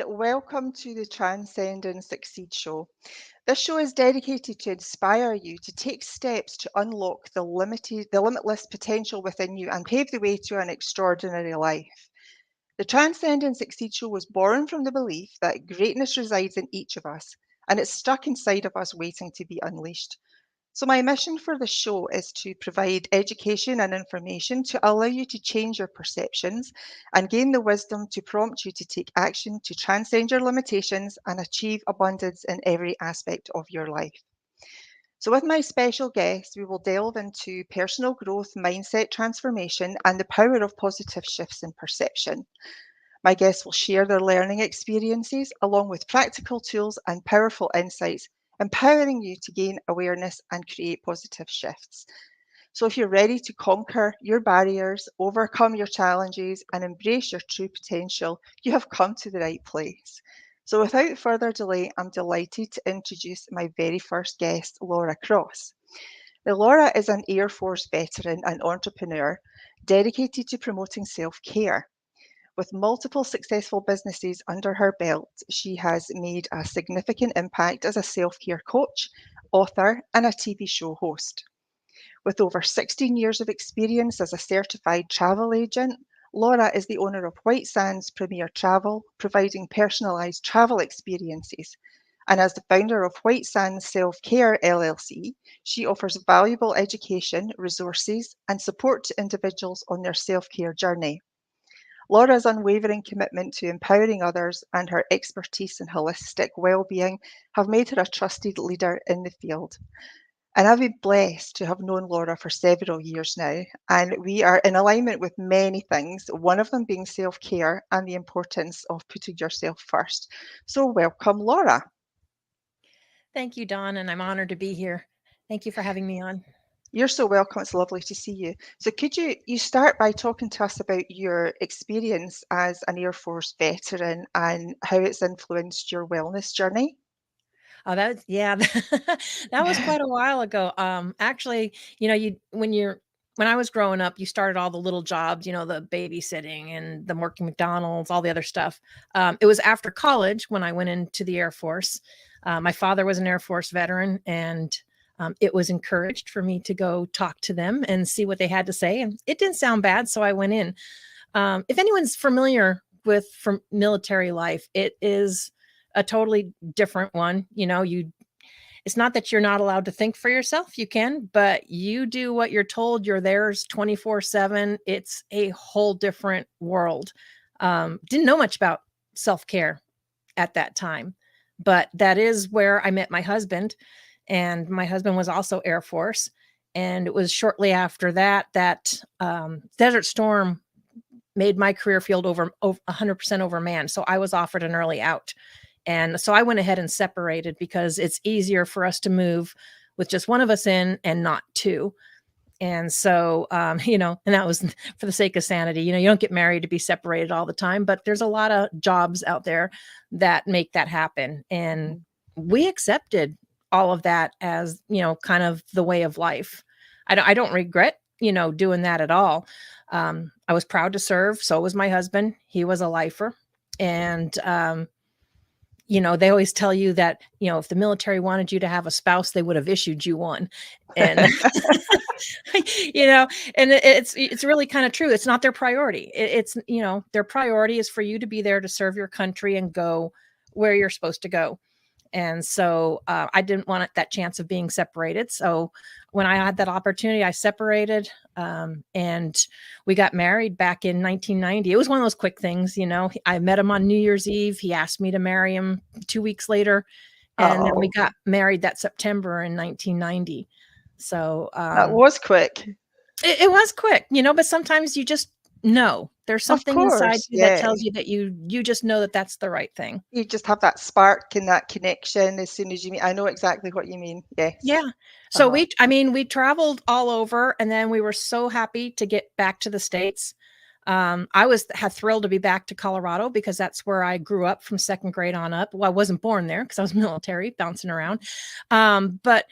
Welcome to the Transcend Succeed show. This show is dedicated to inspire you to take steps to unlock the limitless potential within you and pave the way to an extraordinary life. The Transcend Succeed show was born from the belief that greatness resides in each of us, and it's stuck inside of us waiting to be unleashed. So my mission for the show is to provide education and information to allow you to change your perceptions and gain the wisdom to prompt you to take action to transcend your limitations and achieve abundance in every aspect of your life. So with my special guest, we will delve into personal growth, mindset transformation, and the power of positive shifts in perception. My guests will share their learning experiences along with practical tools and powerful insights, empowering you to gain awareness and create positive shifts. So, if you're ready to conquer your barriers, overcome your challenges, and embrace your true potential, you have come to the right place. So, without further delay, I'm delighted to introduce my very first guest, Laura Cross. Now, Laura is an Air Force veteran and entrepreneur dedicated to promoting self care. With multiple successful businesses under her belt, she has made a significant impact as a self-care coach, author, and a TV show host. With over 16 years of experience as a certified travel agent, Laura is the owner of White Sands Premier Travel, providing personalised travel experiences. And as the founder of White Sands Self-Care LLC, she offers valuable education, resources, and support to individuals on their self-care journey. Laura's unwavering commitment to empowering others and her expertise in holistic well-being have made her a trusted leader in the field. And I've been blessed to have known Laura for several years now, and we are in alignment with many things, one of them being self-care and the importance of putting yourself first. So welcome, Laura. Thank you, Dawn, and I'm honored to be here. Thank you for having me on. You're so welcome. It's lovely to see you. So could you start by talking to us about your experience as an Air Force veteran and how it's influenced your wellness journey? Oh, that was quite a while ago. Actually, when I was growing up, you started all the little jobs, the babysitting and the working McDonald's, all the other stuff. It was after college when I went into the Air Force. My father was an Air Force veteran, and it was encouraged for me to go talk to them and see what they had to say. And it didn't sound bad, so I went in. If anyone's familiar from military life, it is a totally different one. It's not that you're not allowed to think for yourself. You can, but you do what you're told. You're theirs 24/7. It's a whole different world. Didn't know much about self-care at that time, but that is where I met my husband. And my husband was also Air Force. And it was shortly after that Desert Storm made my career field over 100% over man. So I was offered an early out. And so I went ahead and separated because it's easier for us to move with just one of us in and not two. And so, and that was for the sake of sanity. You don't get married to be separated all the time, but there's a lot of jobs out there that make that happen. And we accepted all of that as, kind of the way of life. I don't regret, doing that at all. I was proud to serve. So was my husband. He was a lifer. And, they always tell you that, if the military wanted you to have a spouse, they would have issued you one. And, you know, and it's really kind of true. It's not their priority. It's, their priority is for you to be there to serve your country and go where you're supposed to go. And so I didn't want that chance of being separated. So when I had that opportunity, I separated, and we got married back in 1990. It was one of those quick things, I met him on New Year's Eve. He asked me to marry him 2 weeks later. And then we Oh, got married that September in 1990. So that was quick. it was quick, but sometimes you just know there's Of something inside course, you that yeah. tells you that you just know that that's the right thing. You just have that spark and that connection as soon as you meet. I know exactly what you mean. Yes. Yeah. So Uh-huh. we traveled all over, and then we were so happy to get back to the States. I was thrilled to be back to Colorado because that's where I grew up from second grade on up. Well, I wasn't born there because I was military bouncing around. But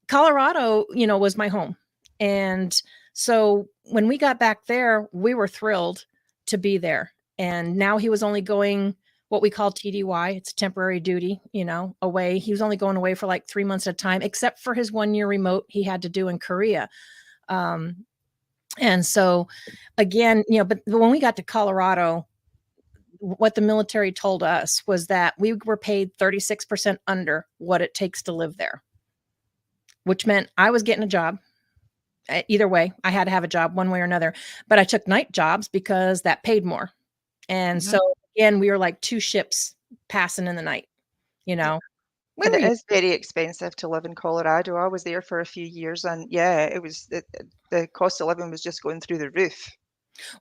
Colorado, was my home. And so when we got back there, we were thrilled to be there. And now he was only going what we call TDY. It's temporary duty, away. He was only going away for like 3 months at a time, except for his 1 year remote he had to do in Korea. And so again, but when we got to Colorado, what the military told us was that we were paid 36% under what it takes to live there, which meant I was getting a job. Either way, I had to have a job one way or another, but I took night jobs because that paid more. And Mhm. so again, we were like two ships passing in the night, you Yeah. know. We And were it is very expensive to live in Colorado. I was there for a few years, and yeah, the cost of living was just going through the roof.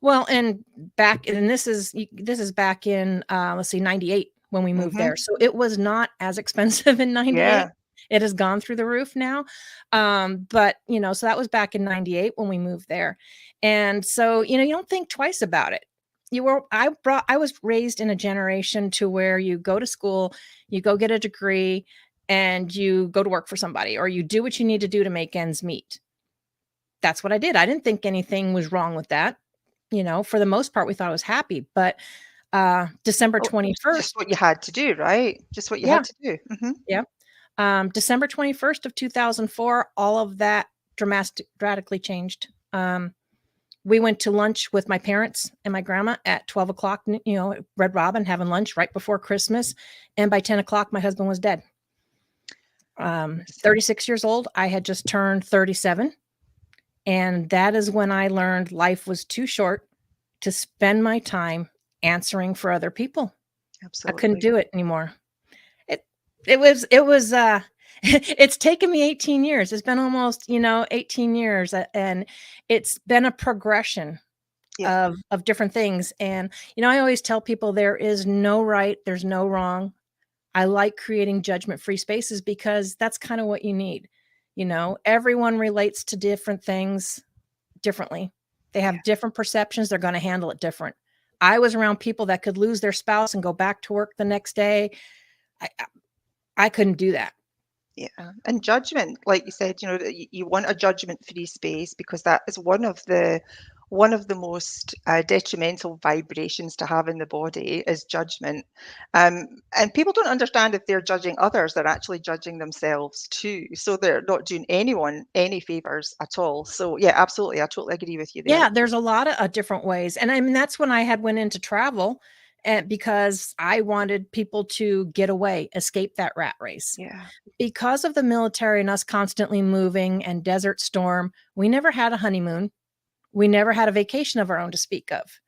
well, and this is back in let's see, 98 when we moved Hmm. there. So it was not as expensive in 98. Yeah. It has gone through the roof now. But so that was back in 98 when we moved there. And so, you don't think twice about it. I was raised in a generation to where you go to school, you go get a degree, and you go to work for somebody, or you do what you need to do to make ends meet. That's what I did. I didn't think anything was wrong with that. For the most part, we thought I was happy. But December Oh, it was just 21st, what you had to do, right? Just what you yeah, had to do. Hmm. yeah. December 21st of 2004, all of that dramatically changed. We went to lunch with my parents and my grandma at 12 o'clock, at Red Robin, having lunch right before Christmas. And by 10 o'clock, my husband was dead. Yes. 36 years old. I had just turned 37. And that is when I learned life was too short to spend my time answering for other people. I couldn't Absolutely. do it anymore. It was it's taken me 18 years. It's been almost, 18 years, and it's been a progression Yeah. of different things. And, I always tell people there is no right, there's no wrong. I like creating judgment-free spaces because that's kind of what you need. Everyone relates to different things differently. They Yeah. have different perceptions, they're gonna handle it different. I was around people that could lose their spouse and go back to work the next day. I couldn't do that. Yeah, and judgment, like you said, that you want a judgment-free space because that is one of the most detrimental vibrations to have in the body is judgment. Um, and people don't understand if they're judging others, they're actually judging themselves too. So they're not doing anyone any favors at all. So yeah, absolutely, I totally agree with you there. Yeah, there's a lot of different ways, and I mean, that's when I had went into travel, and because I wanted people to get away, escape that rat race. Yeah. Because of the military and us constantly moving and Desert Storm, we never had a honeymoon. We never had a vacation of our own to speak of.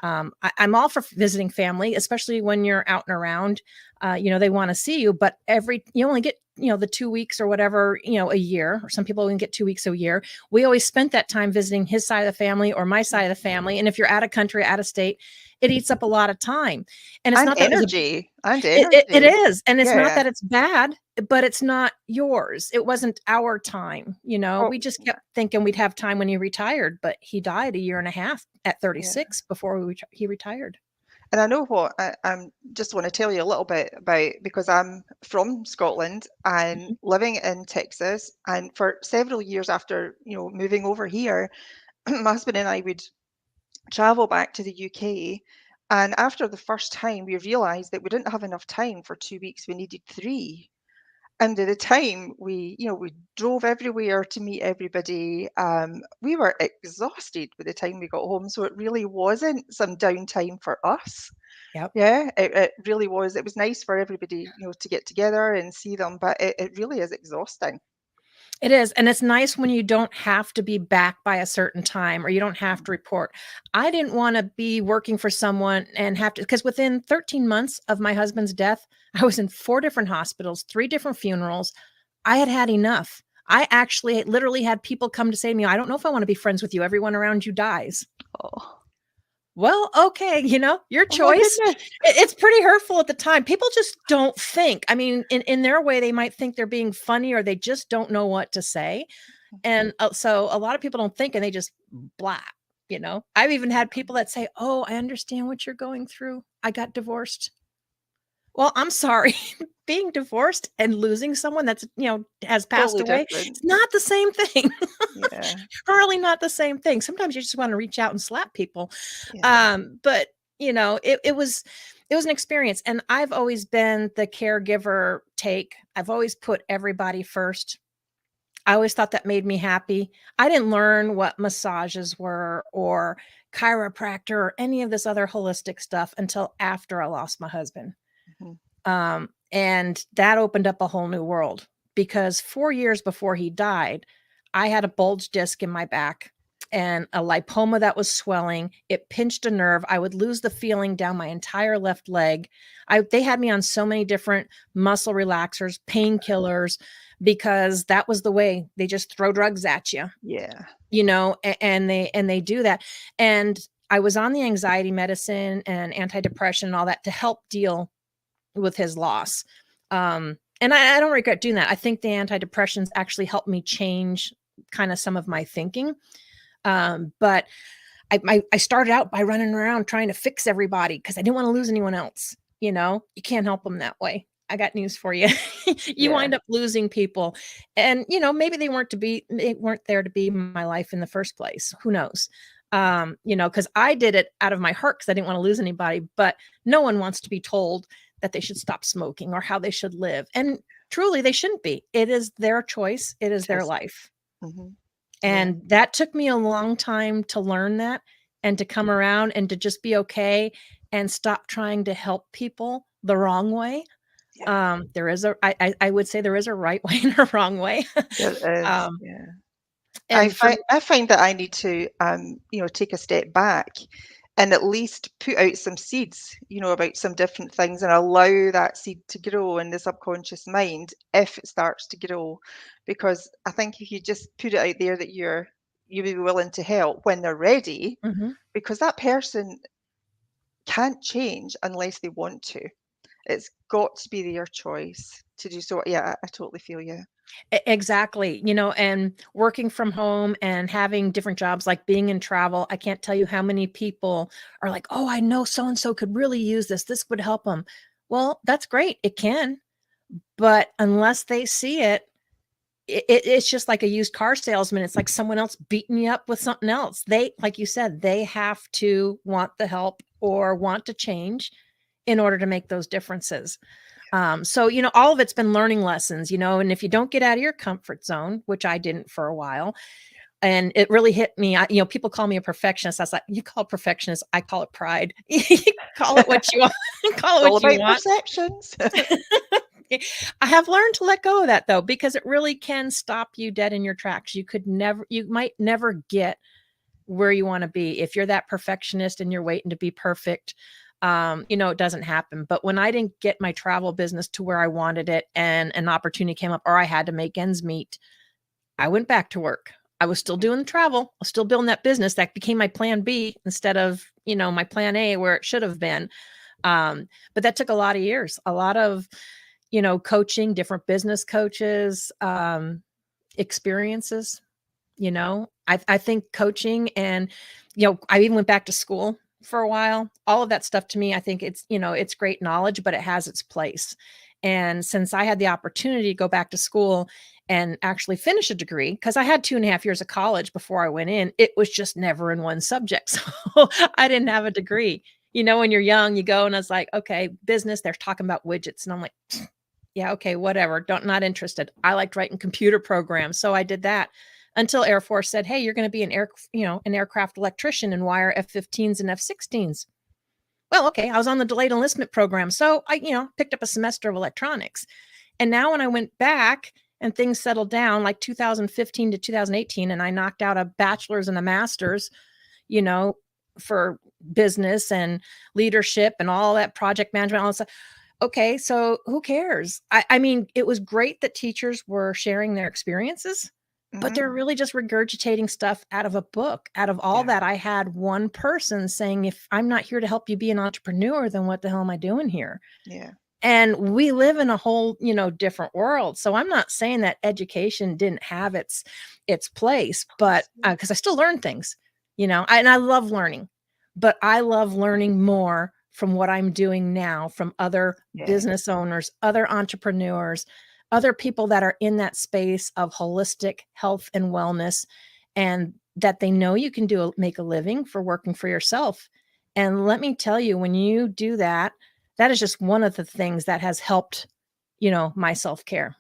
I'm all for visiting family, especially when you're out and around. They want to see you, but you only get the 2 weeks or whatever a year. Or some people only get 2 weeks a year. We always spent that time visiting his side of the family or my side of the family. And if you're out of country, out of state, it eats up a lot of time. And it's And not that it was a energy, and it energy. is, and it's not Yeah. that it's bad, but it's not yours. It wasn't our time, Oh, we just yeah. kept thinking we'd have time when he retired, but he died a year and a half at Yeah. 36 before he retired. And I know what I'm just want to tell you a little bit about, because I'm from Scotland and Mhm. living in Texas, and for several years after, moving over here, my husband and I would travel back to the UK. And after the first time, we realized that we didn't have enough time for 2 weeks. We needed three. And at the time, we drove everywhere to meet everybody. We were exhausted by the time we got home. So it really wasn't some downtime for us. Yep. Yeah, it really was. It was nice for everybody, to get together and see them, but it really is exhausting. It is, and it's nice when you don't have to be back by a certain time or you don't have to report. I didn't wanna be working for someone and have to, because within 13 months of my husband's death, I was in 4 different hospitals, 3 different funerals. I had had enough. I actually literally had people come to say to me, "I don't know if I wanna be friends with you. Everyone around you dies." Oh, Well, okay, your oh my choice. goodness. It's pretty hurtful at the time. People just don't think. I mean, in their way, they might think they're being funny or they just don't know what to say. And, so a lot of people don't think and they just blah. I've even had people that say, "Oh, I understand what you're going through. I got divorced." Well, I'm sorry. Being divorced and losing someone that's, has passed Totally away, different. it's not the same thing. Yeah, Really not the same thing. Sometimes you just wanna reach out and slap people. yeah. But, it was an experience, and I've always been the caregiver take. I've always put everybody first. I always thought that made me happy. I didn't learn what massages were or chiropractor or any of this other holistic stuff until after I lost my husband. Mhm. And that opened up a whole new world because 4 years before he died, I had a bulge disc in my back and a lipoma that was swelling. It pinched a nerve. I would lose the feeling down my entire left leg. They had me on so many different muscle relaxers, painkillers, because that was the way they just throw drugs at you, Yeah. and they do that. And I was on the anxiety medicine and antidepressant and all that to help deal with his loss. And I don't regret doing that. I think the antidepressants actually helped me change kind of some of my thinking. But I started out by running around trying to fix everybody because I didn't want to lose anyone else. You can't help them that way. I got news for you. You Yeah. wind up losing people, and maybe they weren't there to be in my life in the first place. Who knows? Because I did it out of my heart because I didn't want to lose anybody. But no one wants to be told that they should stop smoking or how they should live. And truly, they shouldn't be. It is their choice. It is It their is. life. Mhm. Yeah. And that took me a long time to learn that and to come around and to just be okay and stop trying to help people the wrong way. Yeah. There is I would say there is a right way and a wrong way. There is. Um, Yeah. I and for find I find that I need to, take a step back and at least put out some seeds, about some different things and allow that seed to grow in the subconscious mind if it starts to grow. Because I think if you just put it out there that you would be willing to help when they're ready, Mhm. because that person can't change unless they want to. It's got to be their choice to do so. Yeah, I totally feel you. Exactly, and working from home and having different jobs, like being in travel, I can't tell you how many people are like, "Oh, I know so and so could really use this. This would help them." Well, that's great. It can, but unless they see it, it's just like a used car salesman. It's like someone else beating you up with something else. They, like you said, they have to want the help or want to change in order to make those differences. So, all of it's been learning lessons, and if you don't get out of your comfort zone, which I didn't for a while, and it really hit me. People call me a perfectionist. I was like, you call it perfectionist, I call it pride. Call it what you want. Call It's it all what you about want. perceptions. I have learned to let go of that though, because it really can stop you dead in your tracks. You might never get where you want to be if you're that perfectionist and you're waiting to be perfect. It doesn't happen. But when I didn't get my travel business to where I wanted it and an opportunity came up or I had to make ends meet, I went back to work. I was still doing the travel. I was still building that business. That became my plan B instead of, my plan A where it should have been. But that took a lot of years, a lot of, coaching, different business coaches, experiences. I think coaching and, I even went back to school for a while. All of that stuff to me, I think it's, it's great knowledge, but it has its place. And since I had the opportunity to go back to school and actually finish a degree, because I had 2.5 years of college before I went in, it was just never in one subject. So I didn't have a degree. When you're young, you go and I was like, okay, business, they're talking about widgets. And I'm like, yeah, okay, whatever. Not interested. I liked writing computer programs. So I did that until Air Force said, hey, you're going to be an aircraft electrician and wire F-15s and F-16s. Well, okay, I was on the delayed enlistment program. So I, picked up a semester of electronics. And now when I went back and things settled down like 2015 to 2018, and I knocked out a bachelor's and a master's, you know, for business and leadership and all that project management, all that stuff. Okay, so who cares? I mean, it was great that teachers were sharing their experiences, but Hmm. they're really just regurgitating stuff out of a book. Out of all Yeah. that, I had one person saying, if I'm not here to help you be an entrepreneur, then what the hell am I doing here? Yeah. And we live in a whole, different world. So I'm not saying that education didn't have its place, Of but course. Yeah. because I still learn things, and I love learning, but I love learning more from what I'm doing now from other Yeah. business owners, other entrepreneurs, other people that are in that space of holistic health and wellness, and that they know you can make a living for working for yourself. And let me tell you, when you do that, that is just one of the things that has helped, my self-care.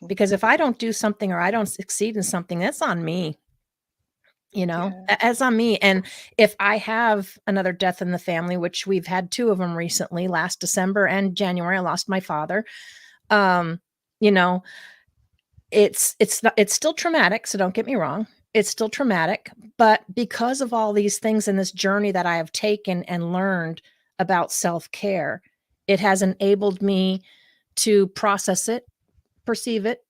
Mhm. Because if I don't do something or I don't succeed in something, that's on me, Yeah. that's on me. And if I have another death in the family, which we've had two of them recently, last December and January, I lost my father. Um, you know, it's still traumatic, so don't get me wrong. It's still traumatic, but because of all these things in this journey that I have taken and learned about self-care, it has enabled me to process it, perceive it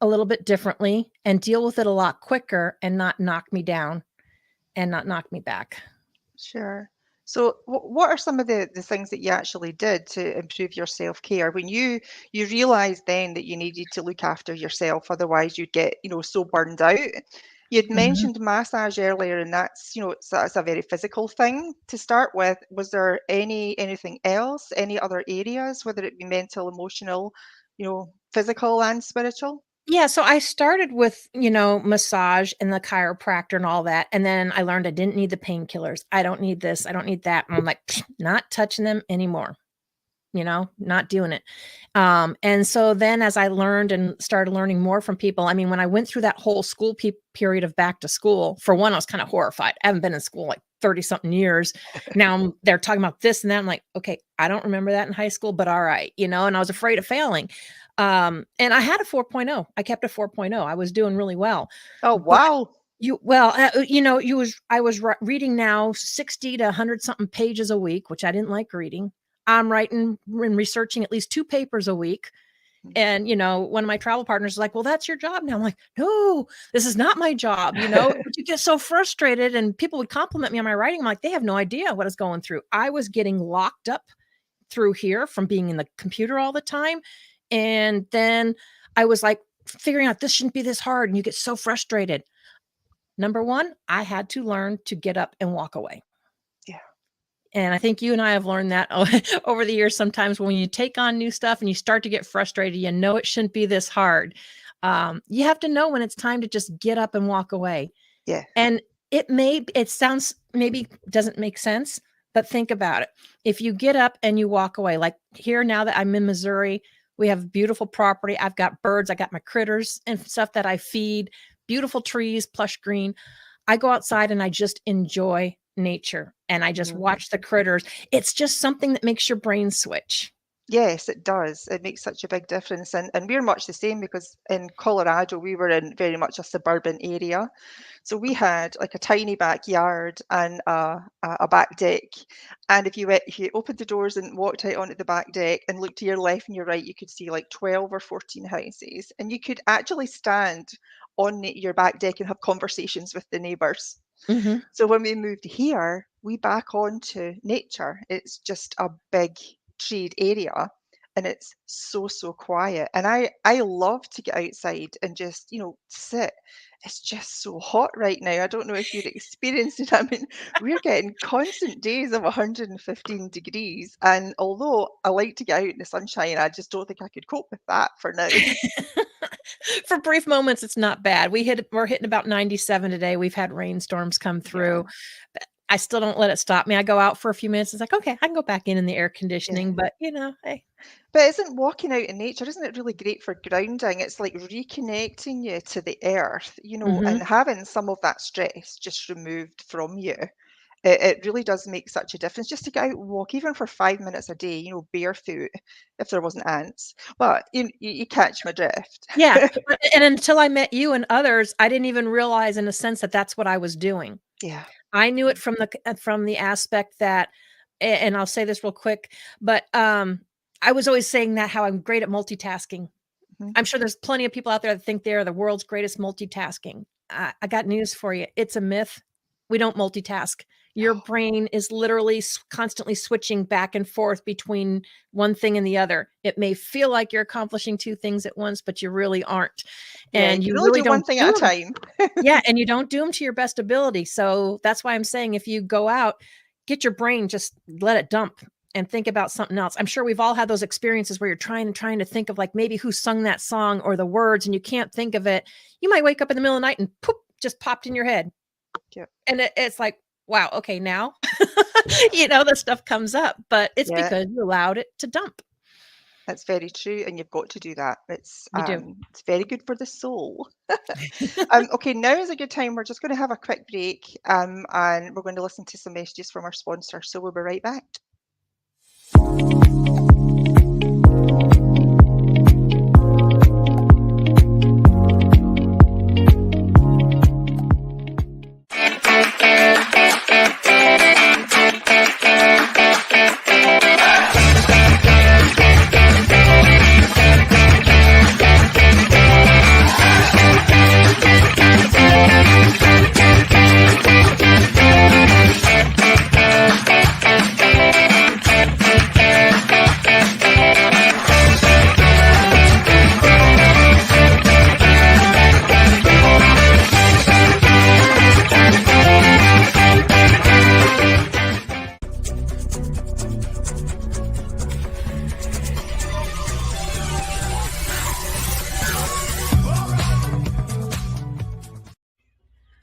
a little bit differently, and deal with it a lot quicker and not knock me down and not knock me back. Sure. So, what are some of the things that you actually did to improve your self-care when you realized then that you needed to look after yourself, otherwise you'd get, so burned out? You'd Mhm. mentioned massage earlier, and that's, it's a very physical thing to start with. Was there anything else, any other areas, whether it be mental, emotional, physical and spiritual? Yeah, so I started with, massage and the chiropractor and all that, and then I learned I didn't need the painkillers. I don't need this, I don't need that, and I'm like, not touching them anymore, not doing it. And so then as I learned and started learning more from people, I mean, when I went through that whole school period of back to school, for one, I was kind of horrified. I haven't been in school like 30 something years. Now they're talking about this and that. I'm like, okay, I don't remember that in high school, but all right, and I was afraid of failing. And I had a 4.0. I kept a 4.0. I was doing really well. Oh, But wow. I was reading now 60 to 100 something pages a week, which I didn't like reading. I'm writing and researching at least 2 papers a week. And, one of my travel partners is like, well, that's your job now. I'm like, no, this is not my job, but you get so frustrated and people would compliment me on my writing. I'm like, they have no idea what I was going through. I was getting locked up through here from being in the computer all the time. And then I was like figuring out this shouldn't be this hard. And you get so frustrated. Number one, I had to learn to get up and walk away. Yeah. And I think you and I have learned that over the years. Sometimes when you take on new stuff and you start to get frustrated, it shouldn't be this hard. You have to know when it's time to just get up and walk away. Yeah. And it sounds maybe doesn't make sense, but think about it. If you get up and you walk away, like here now that I'm in Missouri, we have beautiful property. I've got birds, I got my critters and stuff that I feed, beautiful trees, plush green. I go outside and I just enjoy nature and I just Mhm. watch the critters. It's just something that makes your brain switch. Yes, it does. It makes such a big difference. And we're much the same because in Colorado, we were in very much a suburban area. So we had like a tiny backyard and a back deck. And if you opened the doors and walked out onto the back deck and looked to your left and your right, you could see like 12 or 14 houses. And you could actually stand on your back deck and have conversations with the neighbors. Mhm. So when we moved here, we back onto nature. It's just a big treed area. and it's so, so quiet. And I love to get outside and just, sit. It's just so hot right now. I don't know if you're experiencing it. I mean, we're getting constant days of 115 degrees. And although I like to get out in the sunshine, I just don't think I could cope with that for now. For brief moments, it's not bad. We're hitting about 97 today. We've had rainstorms come Yeah. through. I still don't let it stop me. I go out for a few minutes. It's like, okay, I can go back in the air Yeah. conditioning, but hey. But isn't walking out in nature, isn't it really great for grounding? It's like reconnecting you to the earth, Mhm. and having some of that stress just removed from you. It really does make such a difference just to get out and walk, even for 5 minutes a day, barefoot, if there wasn't ants. But you catch my drift. Yeah, and until I met you and others, I didn't even realize in a sense that that's what I was doing. Yeah. I knew it from the aspect that and I'll say this real quick, but, I was always saying that how I'm great at multitasking. Mhm. I'm sure there's plenty of people out there that think they're the world's greatest multitasking. I got news for you. It's a myth. We don't multitask. Your brain is literally constantly switching back and forth between one thing and the other. It may feel like you're accomplishing two things at once, but you really aren't. Yeah, you And can you only really do one don't thing at a do them. time. Yeah, and you don't do them to your best ability. So that's why I'm saying if you go out, get your brain, just let it dump and think about something else. I'm sure we've all had those experiences where you're trying to think of like maybe who sung that song or the words and you can't think of it. You might wake up in the middle of the night and poop just popped in your head. Yeah. And it's like, wow, okay, now the stuff comes up, but it's Yeah, because you allowed it to dump. that's very true, and you've got to do that. It's You do. it's very good for the soul. Okay, now is a good time. We're just going to have a quick break, and we're going to listen to some messages from our sponsor. So we'll be right back.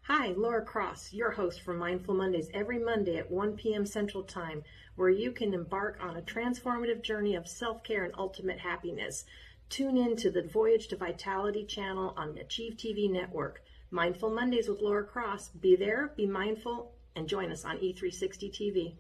Hi, Laura Cross, your host for Mindful Mondays, every Monday at 1 p.m. Central Time, where you can embark on a transformative journey of self-care and ultimate happiness. Tune in to the Voyage to Vitality channel on the Achieve TV network. Mindful Mondays with Laura Cross. Be there, be mindful, and join us on E360 TV.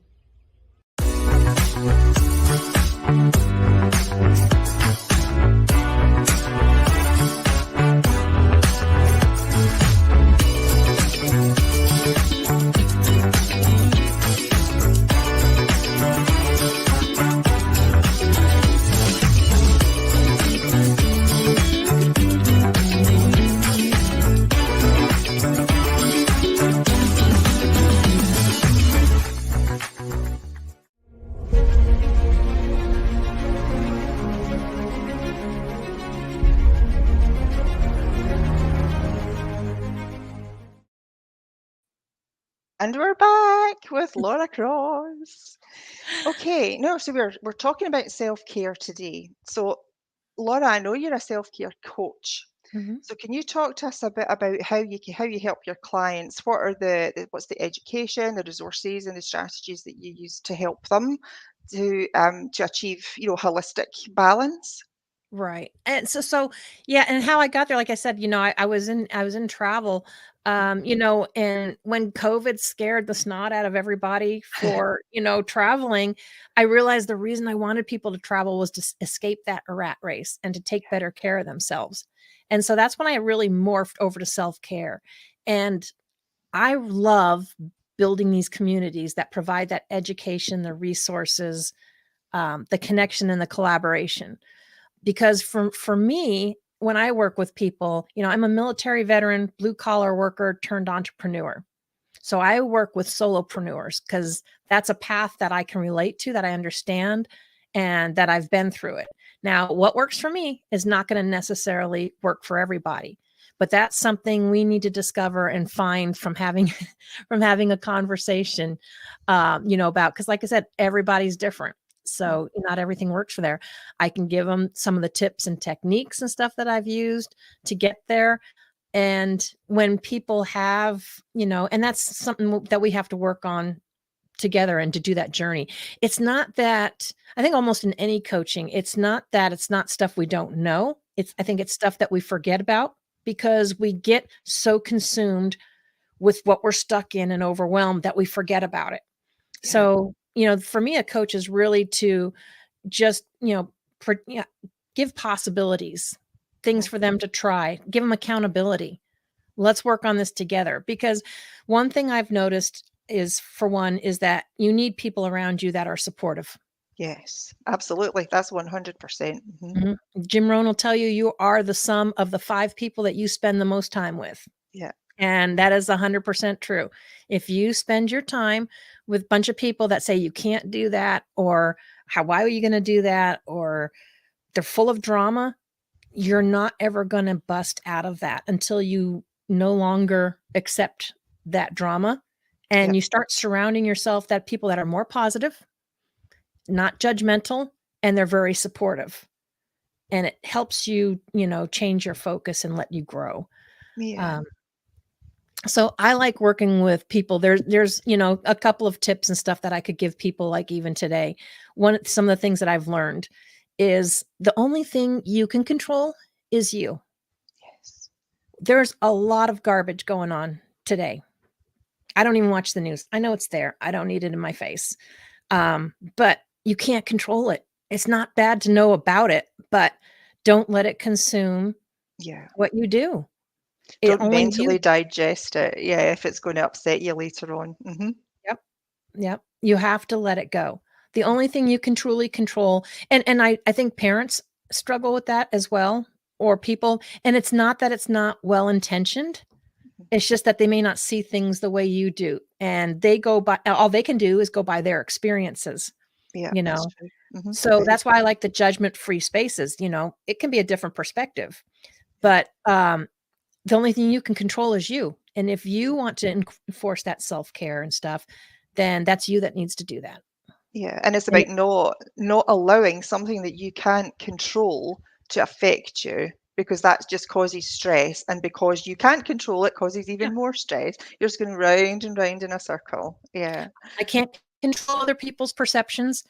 And we're back with Laura Cross. Okay, no, so we're talking about self-care today. So, Laura, I know you're a self-care coach. Mm-hmm. So, can you talk to us a bit about how you help your clients? What are what's the education, the resources, and the strategies that you use to help them to achieve holistic balance? Right. And yeah, and how I got there, like I said, I was in travel, and when COVID scared the snot out of everybody for, traveling, I realized the reason I wanted people to travel was to escape that rat race and to take better care of themselves. And so that's when I really morphed over to self-care. And I love building these communities that provide that education, the resources, the connection and the collaboration. Because for me, when I work with people, I'm a military veteran, blue collar worker turned entrepreneur. So I work with solopreneurs because that's a path that I can relate to, that I understand, and that I've been through it. Now, what works for me is not going to necessarily work for everybody, but that's something we need to discover and find from having from having a conversation, about, because like I said, everybody's different. So not everything works for there. I can give them some of the tips and techniques and stuff that I've used to get there. And when people have, and that's something that we have to work on together and to do that journey. It's not that, I think almost in any coaching, it's not that it's not stuff we don't know. I think it's stuff that we forget about because we get so consumed with what we're stuck in and overwhelmed that we forget about it. Yeah. So, for me, a coach is really to just, give possibilities, things for them to try, give them accountability. Let's work on this together. Because one thing I've noticed is that you need people around you that are supportive. Yes, absolutely. That's 100%. Mhm. Jim Rohn will tell you, you are the sum of the 5 people that you spend the most time with. Yeah. And that is 100% true. If you spend your time with a bunch of people that say you can't do that, or why are you going to do that? Or they're full of drama, you're not ever going to bust out of that until you no longer accept that drama. And Yep. you start surrounding yourself that people that are more positive, not judgmental, and they're very supportive. And it helps you, change your focus and let you grow. Yeah. So I like working with people. There's, a couple of tips and stuff that I could give people, like even today. Some of the things that I've learned is the only thing you can control is you. Yes. There's a lot of garbage going on today. I don't even watch the news. I know it's there. I don't need it in my face. But you can't control it. It's not bad to know about it, but don't let it consume Yeah. what you do. Don't Only mentally you. digest it. Yeah, if it's going to upset you later on. Yep. Yep. You have to let it go. The only thing you can truly control, and I think parents struggle with that as well, or people, and it's not that it's not well intentioned. It's just that they may not see things the way you do. And they go by, all they can do is go by their experiences, Yeah, you that's know. true. So Very that's why I like the judgment-free spaces. It can be a different perspective, but the only thing you can control is you. And if you want to enforce that self-care and stuff, then that's you that needs to do that. Yeah, and it's And about not allowing something that you can't control to affect you, because that just causes stress, and because you can't control it causes yeah, even more stress. You're just going round and round in a circle. Yeah. I can't control other people's perceptions.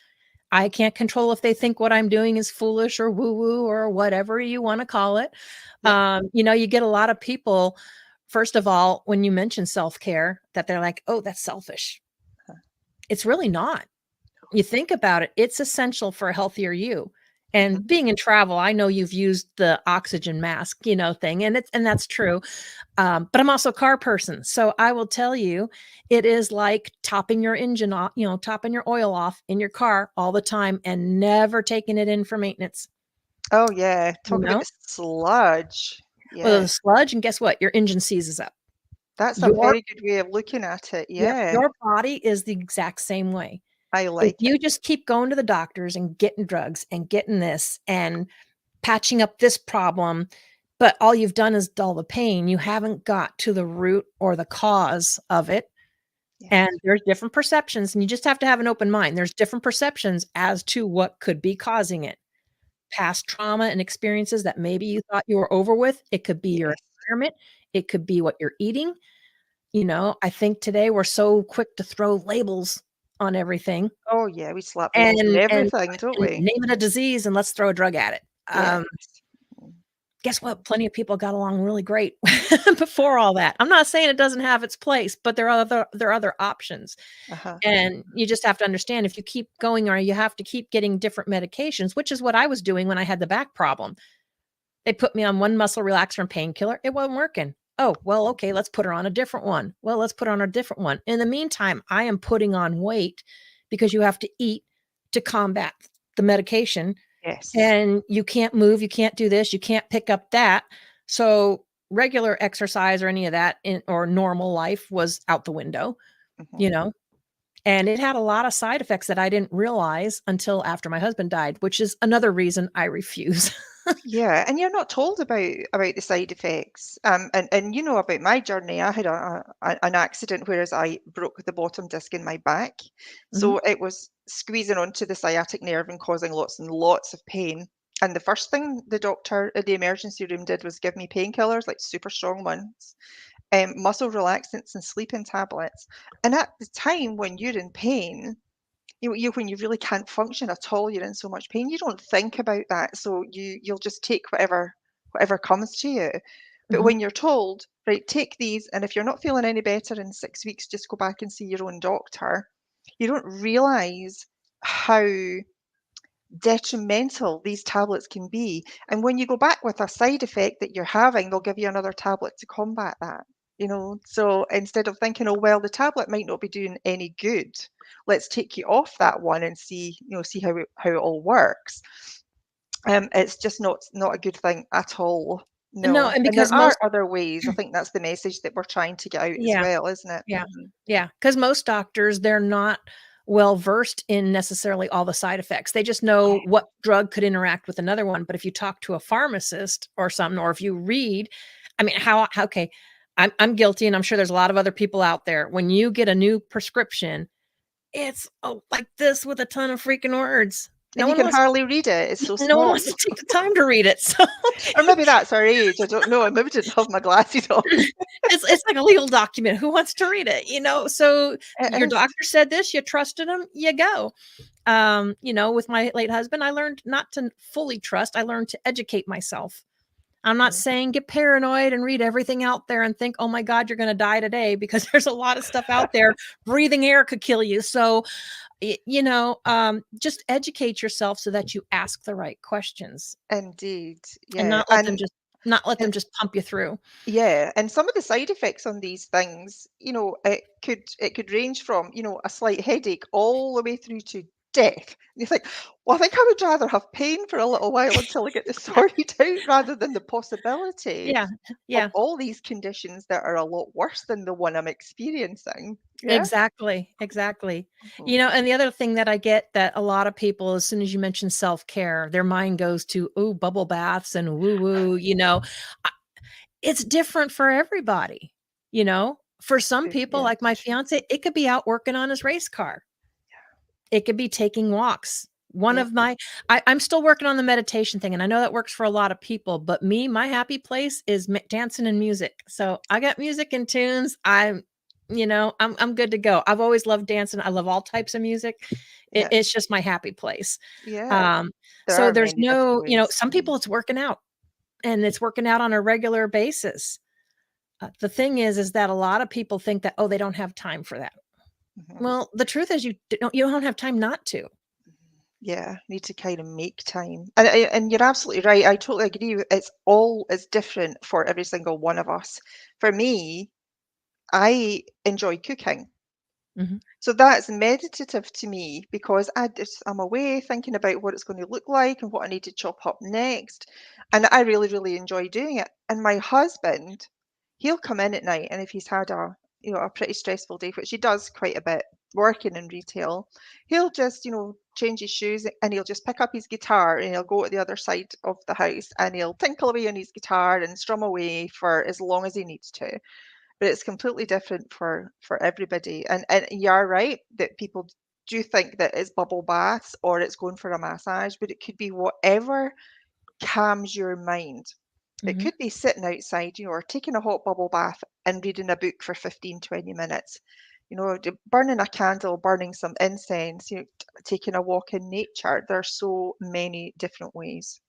I can't control if they think what I'm doing is foolish or woo-woo or whatever you want to call it. Yep. You get a lot of people, first of all, when you mention self-care, that they're like, oh, that's selfish. It's really not. You think about it, it's essential for a healthier you. And being in travel, I know you've used the oxygen mask, thing, and that's true. But I'm also a car person. So I will tell you, it is like topping your engine off, topping your oil off in your car all the time and never taking it in for maintenance. Oh yeah, You talk about know, the sludge. well, Yeah, the sludge, and guess what? Your engine seizes up. that's a Your very good way of looking at it. Yep, Yeah, your body is the exact same way. I If like it. you just keep going to the doctors and getting drugs and getting this and patching up this problem, but all you've done is dull the pain, you haven't got to the root or the cause of it. And Yes. there's different perceptions, and you just have to have an open mind. There's different perceptions as to what could be causing it. Past trauma and experiences that maybe you thought you were over with. It could be your Yes. environment. It could be what you're eating. I think today we're so quick to throw labels on everything Oh yeah, we slap and labels on and everything, don't and we? name it a disease and let's throw a drug at it. Yes. Mm. Guess what? Plenty of people got along really great before all that. I'm not saying it doesn't have its place, but there are other options. Uh-huh. And you just have to understand, if you keep going or you have to keep getting different medications, which is what I was doing when I had the back problem. They put me on one muscle relaxer and painkiller. It wasn't working. Oh, well, okay, let's put her on a different one. Well, let's put her on a different one. In the meantime, I am putting on weight because you have to eat to combat the medication, Yes. and you can't move, you can't do this, you can't pick up that. So regular exercise or any of that or normal life was out the window, Mhm. you know? And it had a lot of side effects that I didn't realize until after my husband died, which is another reason I refuse. Yeah, and you're not told about the side effects. And you know about my journey. I had an accident whereas I broke the bottom disc in my back, Mhm. so it was squeezing onto the sciatic nerve and causing lots and lots of pain. And the first thing the doctor at the emergency room did was give me painkillers, like super strong ones, muscle relaxants, and sleeping tablets. And at the time when you're in pain, when you really can't function at all, you're in so much pain, you don't think about that. So you'll just take whatever comes to you. But Mhm. when you're told, right, take these, and if you're not feeling any better in 6 weeks, just go back and see your own doctor, you don't realize how detrimental these tablets can be. And when you go back with a side effect that you're having, they'll give you another tablet to combat that. So instead of thinking, oh well, the tablet might not be doing any good, let's take you off that one and see how it all works. It's just not a good thing at all. No, No. and And there because are most other ways. I think that's the message that we're trying to get out as yeah. well, isn't it? Yeah. Hmm. Yeah, because most doctors, they're not well versed in necessarily all the side effects. They just know what drug could interact with another one, but if you talk to a pharmacist or something, or if you read, I mean, how okay, I'm guilty, and I'm sure there's a lot of other people out there. When you get a new prescription, it's, oh, like this with a ton of freaking words. And No you one can wants hardly read it. It's so no one small. wants to take the time to read it, so Or maybe that's our age. I don't know. I maybe didn't have my glasses on. it's like a legal document. Who wants to read it? So It your is. doctor said this, you trusted him, you go. With my late husband, I learned not to fully trust. I learned to educate myself. I'm not Mm. saying get paranoid and read everything out there and think, oh my God, you're going to die today, because there's a lot of stuff out there. Breathing air could kill you. So, just educate yourself so that you ask the right questions Indeed. and Yeah. And not let them and just pump you through. yeah, and some of the side effects on these things, it could range from, a slight headache all the way through to death. And you think, well, I think I would rather have pain for a little while until I get this Yeah. sorted out rather than the possibility Yeah. of Yeah. all these conditions that are a lot worse than the one I'm experiencing. Yeah. Exactly, exactly. Mhm. And the other thing that I get, that a lot of people, as soon as you mention self-care, their mind goes to, "Ooh, bubble baths and woo woo," I it's different for everybody, you know? For some people, Yeah, like my true. fiancé, it could be out working on his race car. It could be taking walks. One Yeah. of my I'm still working on the meditation thing, and I know that works for a lot of people, but me, my happy place is dancing and music. So I got music and tunes. I'm good to go. I've always loved dancing. I love all types of music. Yeah. It's just my happy place. Yeah. Um, There so are there's many different no, ways. some people it's working out, and it's working out on a regular basis. The thing is that a lot of people think that, oh, they don't have time for that. Mhm. Well, the truth is you don't have time not to. Yeah, need to kind of make time. And you're absolutely right. I totally agree. It's different for every single one of us. For me, I enjoy cooking. Mhm. So that's meditative to me because I'm away thinking about what it's going to look like and what I need to chop up next. And I really, really enjoy doing it. And my husband, he'll come in at night, and if he's had a pretty stressful day, which he does quite a bit working in retail, he'll just, change his shoes and he'll just pick up his guitar and he'll go to the other side of the house and he'll tinkle away on his guitar and strum away for as long as he needs to. But it's completely different for everybody. And you're right that people do think that it's bubble baths or it's going for a massage, but it could be whatever calms your mind. It Mhm. could be sitting outside, or taking a hot bubble bath and reading a book for 15, 20 minutes. Burning a candle, burning some incense, taking a walk in nature. There are so many different ways.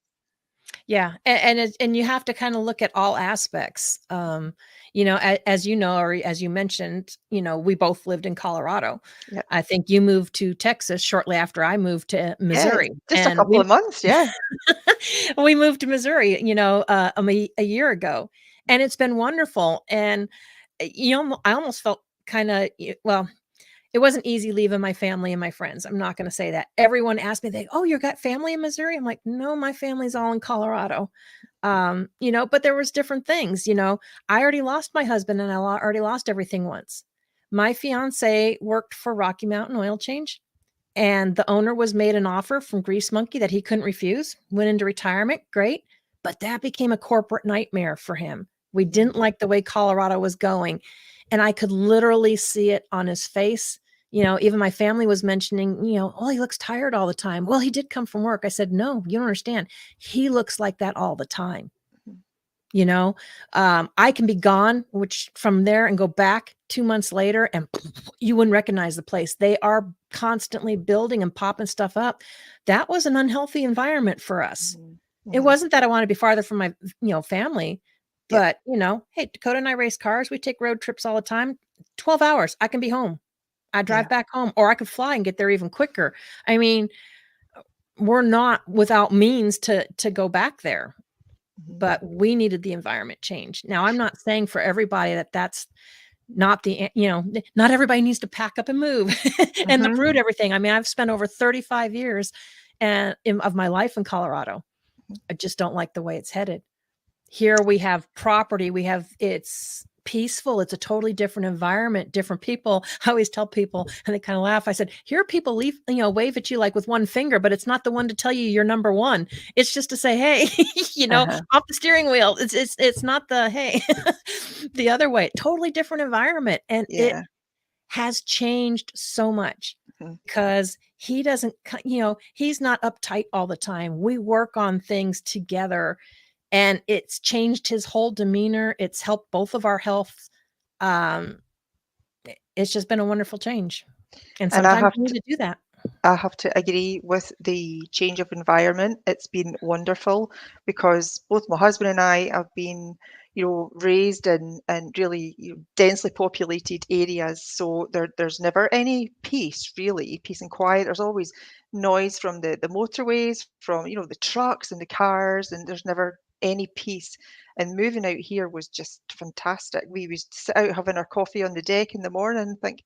Yeah, and you have to kinda look at all aspects. As you know, or as you mentioned, we both lived in Colorado. Yeah. I think you moved to Texas shortly after I moved to Yeah. Missouri, Just a and couple of months. Yeah. we moved to Missouri, a year ago, and it's been wonderful. And I almost felt well, it wasn't easy leaving my family and my friends. I'm not going to say that. Everyone asked me, "Oh, you got family in Missouri?" I'm like, "No, my family's all in Colorado." But there was different things. I already lost my husband, and already lost everything once. My fiance worked for Rocky Mountain Oil Change, and the owner was made an offer from Grease Monkey that he couldn't refuse. Went into retirement, great, but that became a corporate nightmare for him. We Mhm. didn't like the way Colorado was going, and I could literally see it on his face. Even my family was mentioning, oh, he looks tired all the time. Well, he did come from work. I said, no, you don't understand. He looks like that all the time. Mhm. you know I can be gone, which from there, and go back 2 months later, and you wouldn't recognize the place. They are constantly building and popping stuff up. That was an unhealthy environment for us. Mhm. It Mhm. wasn't that I want to be farther from my family, Yep. but hey, Dakota and I race cars. We take road trips all the time. 12 hours, I can be home. I drive Yeah. back home, or I could fly and get there even quicker. I mean, we're not without means to go back there, Mhm. but we needed the environment change. Now, I'm not saying for everybody that's not not everybody needs to pack up and move and Mhm. uproot everything. I mean, I've spent over 35 years of my life in Colorado. Mhm. I just don't like the way it's headed. Here we have property, it's peaceful, it's a totally different environment, different people. I always tell people, and they kind of laugh. I said, here people wave at you like with one finger, but it's not the one to tell you you're number one. It's just to say, hey, Uh-huh. off the steering wheel. It's not the hey, the other way. Totally different environment, and it Yeah. has changed so much Mhm. because he's not uptight all the time. We work on things together, and it's changed his whole demeanor. It's helped both of our health. Um, it's just been a wonderful change. And And I sometimes have you to need to do that. I have to agree with the change of environment. It's been wonderful because both my husband and I have been, raised in really, densely populated areas. So there's never any peace, really, peace and quiet. There's always noise from the motorways, from, the trucks and the cars, and there's never any peace. And moving out here was just fantastic. We would sit out having our coffee on the deck in the morning and think,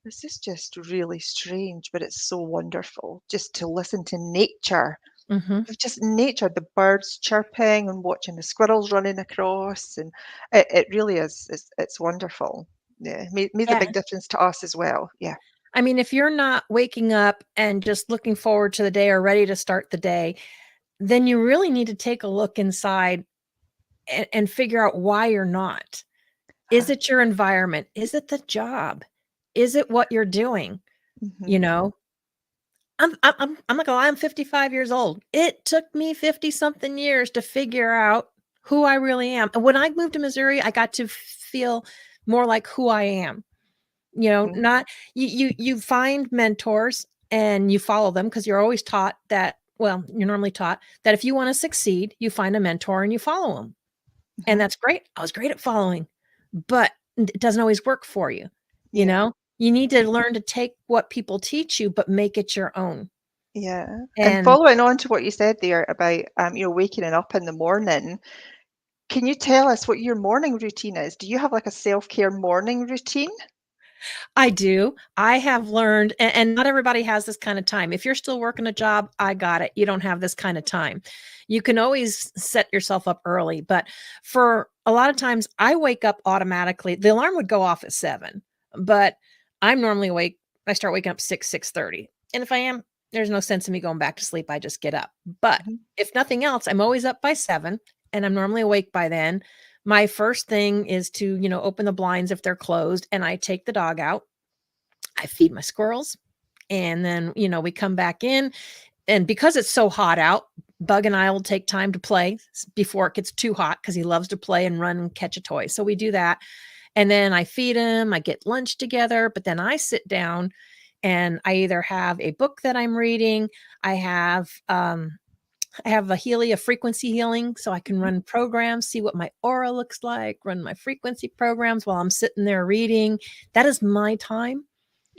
this is just really strange, but it's so wonderful just to listen to nature. Mhm. Just nature, the birds chirping and watching the squirrels running across, and it really is. It's wonderful. Yeah, made a Yeah. big difference to us as well. Yeah. I mean, if you're not waking up and just looking forward to the day or ready to start the day, then you really need to take a look inside and figure out why you're not. Is Uh-huh. it your environment? Is it the job? Is it what you're doing? Hmm. You know, I'm not gonna lie, I'm 55 years old. It took me 50 something years to figure out who I really am. And when I moved to Missouri, I got to feel more like who I am. Hmm. Not you find mentors and you follow them because you're always taught that, well, you're normally taught that if you want to succeed, you find a mentor and you follow them. And Hmm. that's great. I was great at following, but it doesn't always work for you. You Yeah. know, you need to learn to take what people teach you, but make it your own. Yeah. And And following on to what you said there about waking up in the morning, can you tell us what your morning routine is? Do you have like a self-care morning routine? I do. I have learned, and not everybody has this kind of time. If you're still working a job, I got it. You don't have this kind of time. You can always set yourself up early, but for a lot of times, I wake up automatically. The alarm would go off at 7, but I'm normally awake. I start waking up 6:30, and if I am, there's no sense in me going back to sleep. I just get up. But Mhm. if nothing else, I'm always up by 7, and I'm normally awake by then. My first thing is to, open the blinds if they're closed, and I take the dog out. I feed my squirrels, and then, we come back in, and because it's so hot out, Bug and I will take time to play before it gets too hot because he loves to play and run and catch a toy. So we do that. And then I feed him, I get lunch together, but then I sit down and I either have a book that I'm reading, I have a frequency healing, so I can Mhm. run programs, see what my aura looks like, run my frequency programs while I'm sitting there reading. That is my time.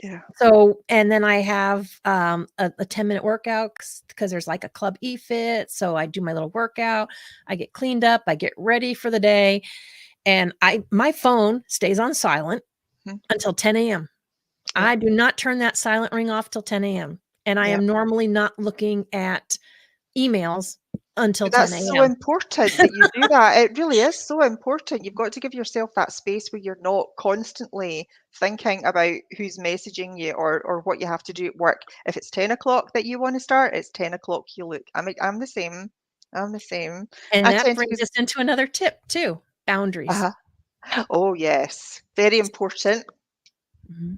Yeah. So, and then I have a 10-minute workout because there's like a club e-fit. So I do my little workout, I get cleaned up, I get ready for the day, and my phone stays on silent Mhm. until 10 a.m. Yeah. I do not turn that silent ring off till 10 a.m. And I Yeah. am normally not looking at emails until But 10 that's so AM. important that you do that. It really is so important. You've got to give yourself that space where you're not constantly thinking about who's messaging you or what you have to do at work. If it's 10 o'clock that you want to start, it's 10 o'clock you look. I'm the same. I'm the same. And I that tend to brings use, us into another tip too, boundaries. uh oh yes, very important. Mhm.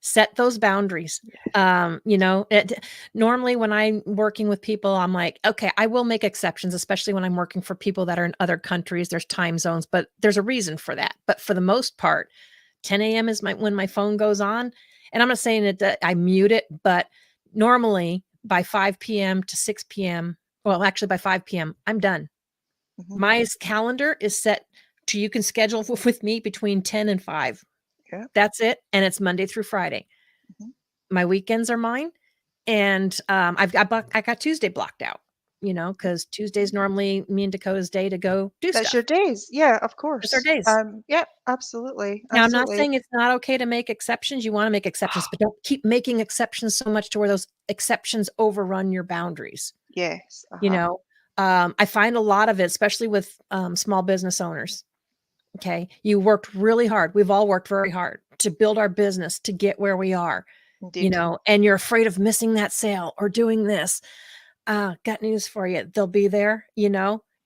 Set those boundaries. Yes. Normally when I'm working with people, I'm like, okay, I will make exceptions, especially when I'm working for people that are in other countries. There's time zones, but there's a reason for that. But for the most part, 10 AM is when my phone goes on. And I'm not saying that I mute it, but normally by 5 PM to 6 PM, well, actually by 5 PM, I'm done. Hmm. My calendar is set to you can schedule with me between 10 and 5. Yeah. That's it, and it's Monday through Friday. Hmm. My weekends are mine, and, I got Tuesday blocked out, because Tuesday's normally me and Dakota's day to go do That's your stuff. days. Yeah, of It's our course. days. Yeah, absolutely. Now, I'm not Absolutely. saying it's not okay to make exceptions, you wanna make exceptions, but don't keep making exceptions so much to where those exceptions overrun your boundaries, Yes. you Uh-huh. know? I find a lot of it, especially with, small business owners. Okay. You worked really hard. We've all worked very hard to build our business to get where we are, Indeed. and you're afraid of missing that sale or doing this. Got news for you. They'll be there.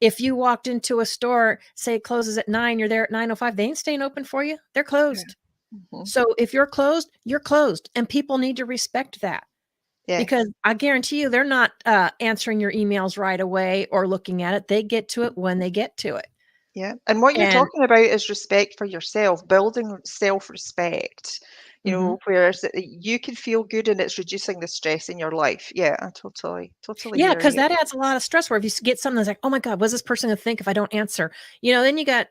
If you walked into a store, say it closes at 9, you're there at 9:05, they ain't staying open for you. They're Yeah. closed. Hmm. So if you're closed, and people need to respect that because Yes. I guarantee you they're not answering your emails right away or looking at it. They get to it when they get to it. Yeah. And what you're And talking about is respect for yourself, building self-respect, mhm. where you can feel good and it's reducing the stress in your life. Yeah, I totally Yeah, hear because you. that adds a lot of stress where if you get something that's like, "Oh my god, what's this person gonna think if I don't answer?" Then you got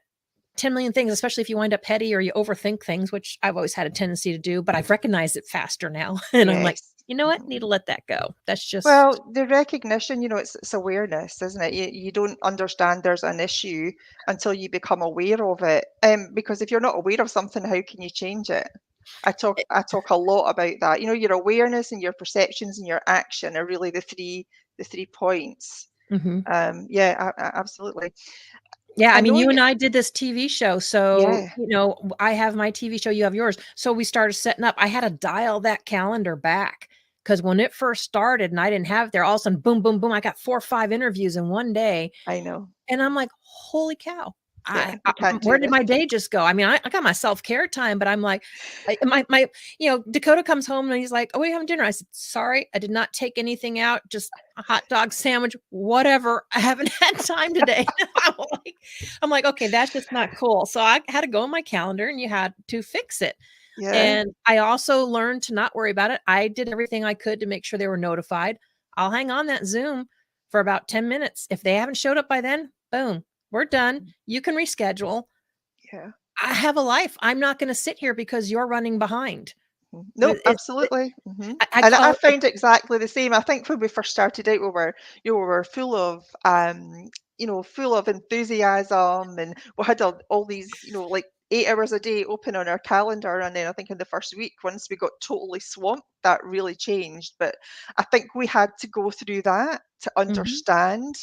10,000,000 things, especially if you wind up petty or you overthink things, which I've always had a tendency to do, but I've recognized it faster now, and I'm like, Yes. "You know what? Need Mhm. to let that go." That's just Well, the recognition, it's awareness, isn't it? You don't understand there's an issue until you become aware of it. Because if you're not aware of something, how can you change it? I talk a lot about that. Your awareness and your perceptions and your action are really the three points. Mhm. Yeah, absolutely. Yeah, I I mean, know you you. and I did this TV show, so, Yeah, I have my TV show, you have yours, so we started setting up I had to dial that calendar back because when it first started and I didn't have it there, all of a sudden, boom, boom, boom, I got 4 or 5 interviews in one day. I know. And I'm like, "Holy cow. Yeah, I can't Where do did this. my day just go?" I mean, I got my self-care time, but I'm like, Dakota comes home and he's like, "Oh, what are you having dinner?" I said, "Sorry, I did not take anything out, just a hot dog sandwich, whatever. I haven't had time today." I'm like, "Okay, that's just not cool." So I had to go on my calendar and you had to fix it. Yeah, And I also learned to not worry about it. I did everything I could to make sure they were notified. I'll hang on that Zoom for about 10 minutes. If they haven't showed up by then, boom, we're done. You can reschedule. yeah. I have a life. I'm not going to sit here because you're running behind. Nope, It absolutely. I And I call it found exactly the same. I think when we first started out, we were full of, full of enthusiasm, and we had all these, like 8 hours a day open on our calendar. And then I think in the first week, once we got totally swamped, that really changed. But I think we had to go through that to Mhm. understand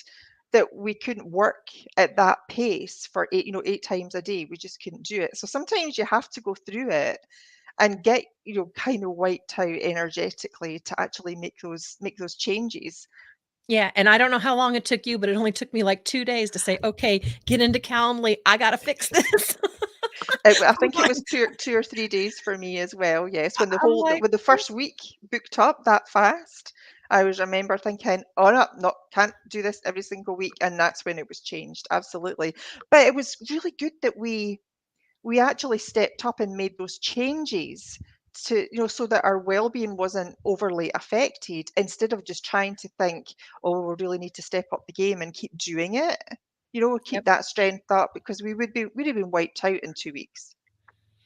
that we couldn't work at that pace for 8 times a day. We just couldn't do it. So sometimes you have to go through it and get kind of wiped out energetically to actually make those changes. Yeah, and I don't know how long it took you, but it only took me like 2 days to say, "Okay, get into Calendly. I gotta fix this." I I'm think it like was 2 or 3 days for me as well. Yes, when the I'm whole like, when the first week booked up that fast, I was remember thinking, "Oh no, not can't do this every single week," and that's when it was changed. Absolutely, but it was really good that we actually stepped up and made those changes to so that our well-being wasn't overly affected, instead of just trying to think, oh, we really need to step up the game and keep doing it, keep yep. that strength up, because we'd have been wiped out in 2 weeks.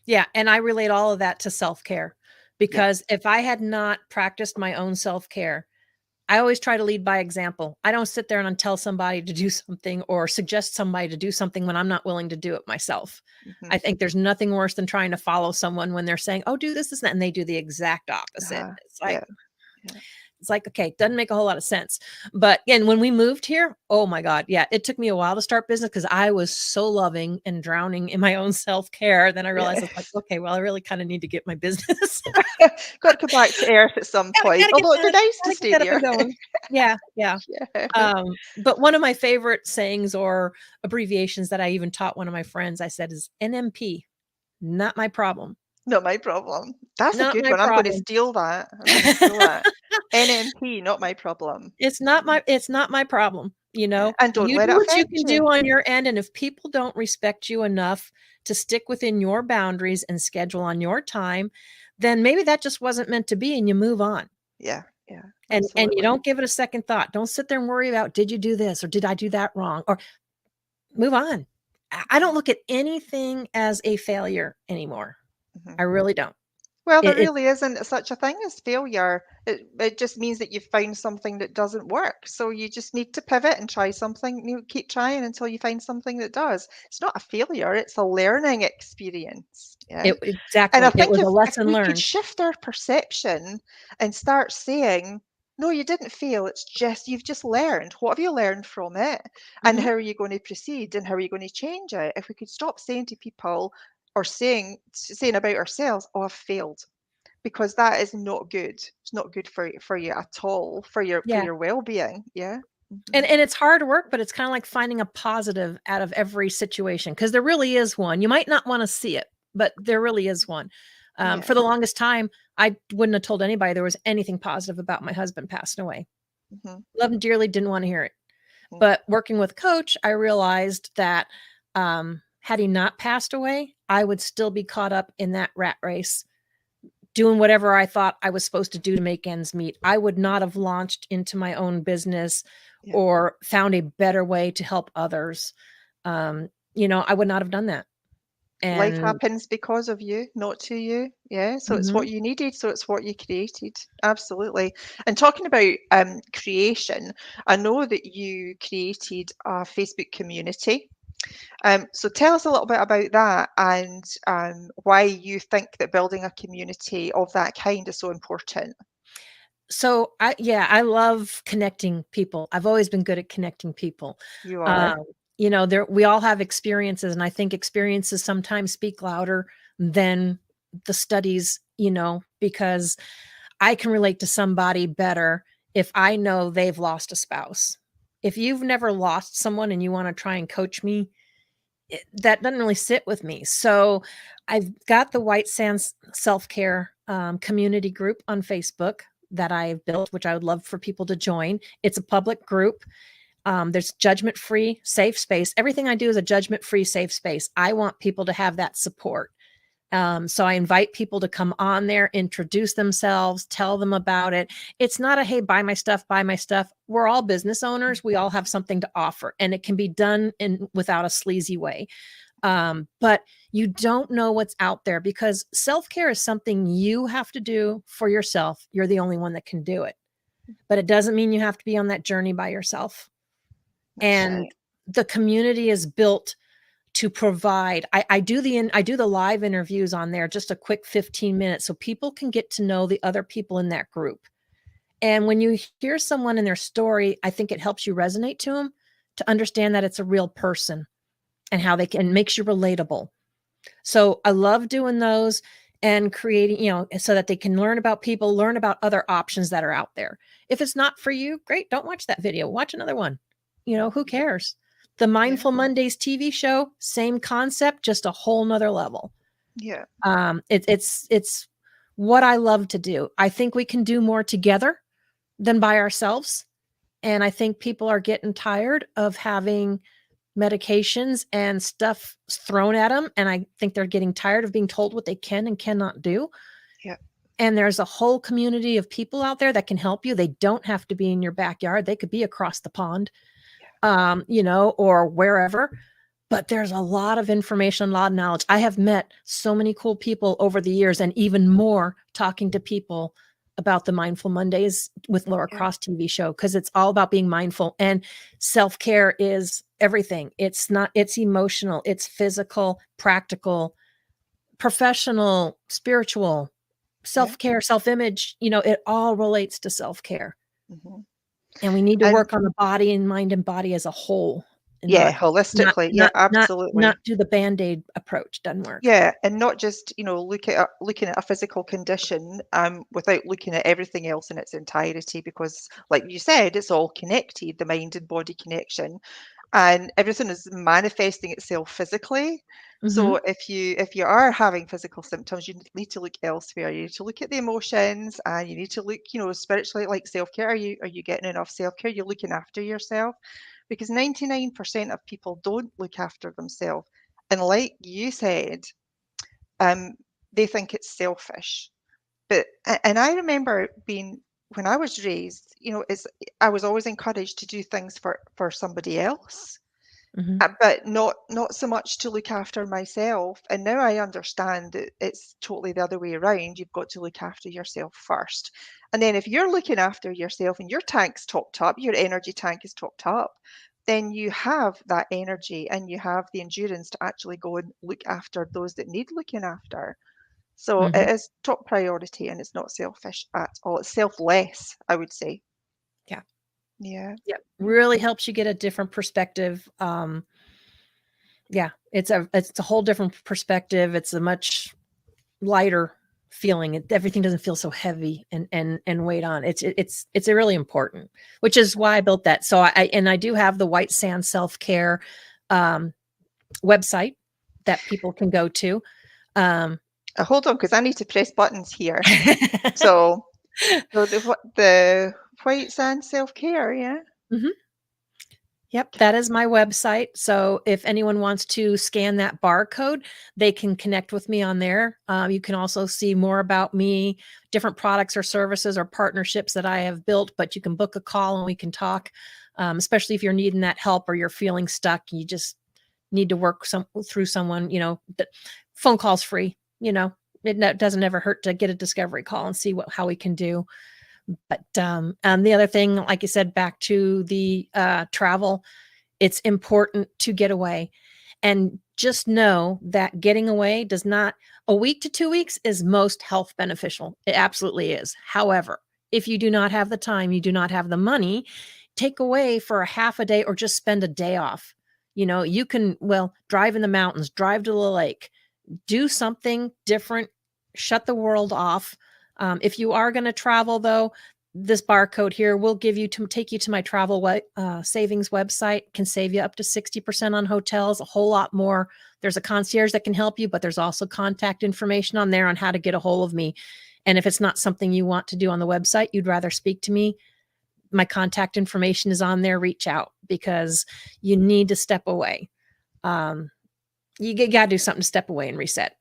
Yeah, and I relate all of that to self-care Yeah. because if I had not practiced my own self-care, I always try to lead by example. I don't sit there and tell somebody to do something or suggest somebody to do something when I'm not willing to do it myself. Hmm. I think there's nothing worse than trying to follow someone when they're saying, "Oh, do this, and that," and they do the exact opposite. It's like, Yeah. Yeah. It's like, okay, it doesn't make a whole lot of sense. But again, when we moved here, oh my God, yeah, it took me a while to start business because I was so loving and drowning in my own self-care. Then I realized I was like, Yes. okay, well, I really kind of need to get my business. Got to come back to earth at some point. Gotta get Although it'd be that, nice to gotta get stay that up there. and going. Yeah, yeah. Yeah. But one of my favorite sayings or abbreviations that I even taught one of my friends, I said is NMP, not my problem. Not my problem. That's a Not good my one. I'm going to problem. steal that. I'm going to steal that. NMP, not my problem. It's not my problem, you Yeah. know? And don't You let do it what you affect can you. do on your end, and if people don't respect you enough to stick within your boundaries and schedule on your time, then maybe that just wasn't meant to be and you move on. Yeah. Yeah. And you Absolutely. don't give it a second thought. Don't sit there and worry about, did you do this or did I do that wrong? Or move on. I don't look at anything as a failure anymore. Mhm. I really don't. Well, there It really isn't such a thing as failure. It just means that you've found something that doesn't work. So you just need to pivot and try something new. Keep trying until you find something that does. It's not a failure, it's a learning experience. Yeah. And I exactly. It think was a if lesson we could learned. shift our perception and start saying, no, you didn't fail. It's just you've just learned. What have you learned from it? And Mhm. how are you going to proceed? And how are you going to change it? If we could stop saying to people or saying about ourselves, "Oh, I've failed," because that is not good. It's not good for you at all, for Yeah. your well-being. Yeah. And Mhm. and it's hard work, but it's kinda like finding a positive out of every situation because there really is one. You might not wanna see it, but there really is one. For Yeah. the longest time, I wouldn't have told anybody there was anything positive about my husband passing away. Mhm. Loved him dearly, didn't wanna hear it. Mhm. But working with a coach, I realized that, had he not passed away, I would still be caught up in that rat race, doing whatever I thought I was supposed to do to make ends meet. I would not have launched into my own business Yeah. or found a better way to help others. I would not have done that. Life And happens because of you, not to you. Yeah. So it's mhm, what you needed. So it's what you created. Absolutely. And talking about creation, I know that you created a Facebook community. So tell us a little bit about that and why you think that building a community of that kind is so important. I love connecting people. I've always been good at connecting people. You are. Um, there we all have experiences, and I think experiences sometimes speak louder than the studies, because I can relate to somebody better if I know they've lost a spouse. If you've never lost someone and you want to try and coach me, that doesn't really sit with me. So I've got the White Sands Self-Care community group on Facebook that I've built, which I would love for people to join. It's a public group. There's judgment free, safe space. Everything I do is a judgment free, safe space. I want people to have that support. So I invite people to come on there, introduce themselves, tell them about it. It's not a, hey, buy my stuff, buy my stuff. We're all business owners. We all have something to offer, and it can be done in without a sleazy way. But you don't know what's out there because self-care is something you have to do for yourself. You're the only one that can do it. But it doesn't mean you have to be on that journey by yourself. That's And right. the community is built to provide. I do the live interviews on there, just a quick 15 minutes so people can get to know the other people in that group. And when you hear someone in their story, I think it helps you resonate to them to understand that it's a real person and how they can makes you relatable. So I love doing those and creating, so that they can learn about people, learn about other options that are out there. If it's not for you, great, don't watch that video. Watch another one. Who cares? The Yeah. Mindful Mondays TV show, same concept, just a whole nother level. Yeah. It's what I love to do. I think we can do more together than by ourselves. And I think people are getting tired of having medications and stuff thrown at them. And I think they're getting tired of being told what they can and cannot do. Yeah. And there's a whole community of people out there that can help you. They don't have to be in your backyard. They could be across the pond, or wherever. But there's a lot of information, a lot of knowledge. I have met so many cool people over the years, and even more talking to people about the Mindful Mondays with Laura Yeah. Cross TV show, because it's all about being mindful, and self-care is everything. It's emotional, it's physical, practical, professional, spiritual. Yeah. self-care, self-image, it all relates to self-care. Hmm. And we need to And work on the body and mind and body as a whole and yeah, not not holistically. Yeah, not not not absolutely. do the Band-Aid approach. Doesn't work. Yeah, and not just, looking at a physical condition, without looking at everything else in its entirety, because like you said, it's all connected, the mind and body connection, and everything is manifesting itself physically. So Mhm. if you are having physical symptoms, you need to look elsewhere. You need to look at the emotions, and you need to look, spiritually, like self-care. Are you getting enough self-care? You're looking after yourself, because 99% of people don't look after themselves. And like you said, um, they think it's selfish. And I remember being, when I was raised, I was always encouraged to do things for somebody else, Mhm. but not so much to look after myself. And now I understand that it's totally the other way around. You've got to look after yourself first. And then if you're looking after yourself and your tank's topped up, your energy tank is topped up, then you have that energy and you have the endurance to actually go and look after those that need looking after. So it Mhm. is top priority, and it's not selfish at all. It's selfless, I would say. Yeah. Yeah. Yeah. Really helps you get a different perspective. Yeah, it's a whole different perspective. It's a much lighter feeling. Everything doesn't feel so heavy and weight on. It's a really important, which is why I built that. So I do have the White Sands Self-Care um, website that people can go to. Um, Hold on, because I need to press buttons here. So, the White Sand Self-Care, yeah? Mhm. Yep, that is my website. So if anyone wants to scan that barcode, they can connect with me on there. You can also see more about me, different products or services or partnerships that I have built, but you can book a call and we can talk, especially if you're needing that help or you're feeling stuck. You just need to work through someone, the phone call's free, it doesn't ever hurt to get a discovery call and see how we can do. But the other thing, like you said, back to the travel, it's important to get away. And just know that getting away does not, a week to 2 weeks is most health beneficial. It absolutely is. However, if you do not have the time, you do not have the money, take away for a half a day or just spend a day off. You can, well, drive in the mountains, drive to the lake, do something different, shut the world off. If you are going to travel, though, this barcode here will take you to my travel savings website. Can save you up to 60% on hotels, a whole lot more. There's a concierge that can help you, but there's also contact information on there on how to get a hold of me. And if it's not something you want to do on the website, you'd rather speak to me, my contact information is on there. Reach out because you need to step away. Um, you got to do something to step away and reset.